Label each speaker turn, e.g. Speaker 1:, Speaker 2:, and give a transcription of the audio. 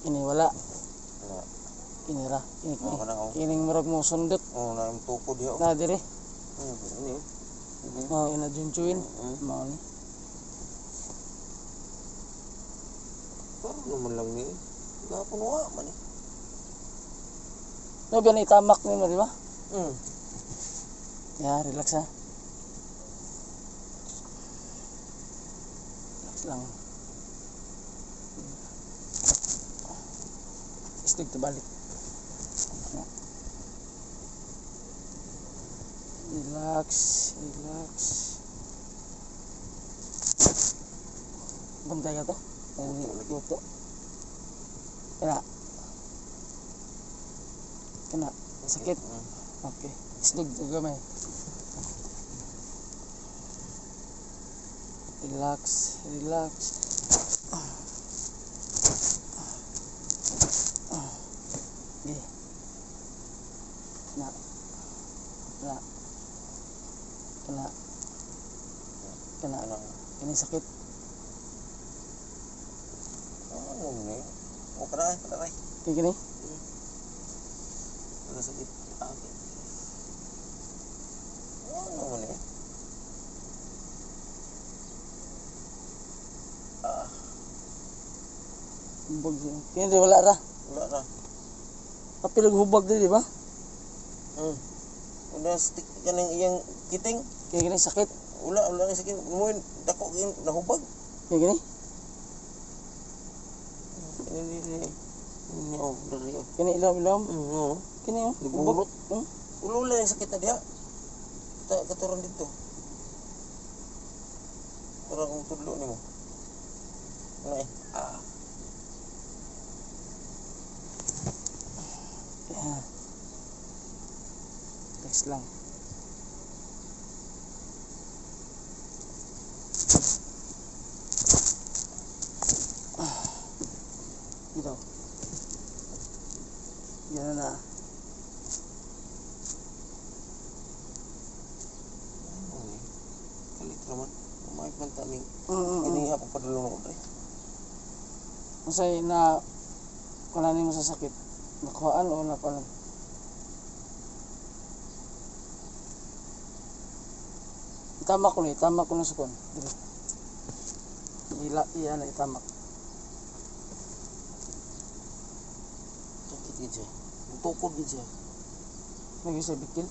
Speaker 1: Kini wala.
Speaker 2: Wala.
Speaker 1: Kini ra.
Speaker 2: Mao kana oh.
Speaker 1: Kining murag mo sundot.
Speaker 2: Oh, na yung tukod diha.
Speaker 1: Na dire.
Speaker 2: Ini.
Speaker 1: Oh, ina junjuin. Mao ni.
Speaker 2: Parang naman lang ni. Gapon wa man ni.
Speaker 1: No, biyan itamak ni mo, di ba?
Speaker 2: Hmm.
Speaker 1: Ya, relax ha. Relax lang. Istig terbalik. Relax, relax. Bantay ka to? Buto. Kena. Kena. Sakit. Okay. Istig gamay. Relax, relax. Okay. Kena. Kena. Kena. Kena. Ini sakit.
Speaker 2: Ano ni? O kada ay.
Speaker 1: Kayak gini.
Speaker 2: Ada sakit. Okay. Ano ni?
Speaker 1: Hubag siya. Kaya di wala ra.
Speaker 2: Wala ra.
Speaker 1: Kapil hubag di ba?
Speaker 2: Udah stick kanang iyang kiting.
Speaker 1: Kayak gini sakit.
Speaker 2: Wala na sakit. Umuin dako gyud nahubag.
Speaker 1: Kayak gini.
Speaker 2: Ini oh dari oh.
Speaker 1: Kini ilom-ilom.
Speaker 2: Oo.
Speaker 1: Kini oh.
Speaker 2: Diburot. Ulo lang sakit na diha. Katuron dito. Parang ang tudlo nimo. Ano eh?
Speaker 1: Yan. Relax lang. Ito. Yan na.
Speaker 2: Kalit naman. Umay man taning.
Speaker 1: Ini
Speaker 2: Ini hapon padulong ko pre.
Speaker 1: Masay na kunanin mo sa sakit. Nakuhaan o napalan. Itamak ko na sa kon. Dire. Iyan na itamak.
Speaker 2: Sakit gid siya. Tukod gid siya.
Speaker 1: Lagi sa bikil.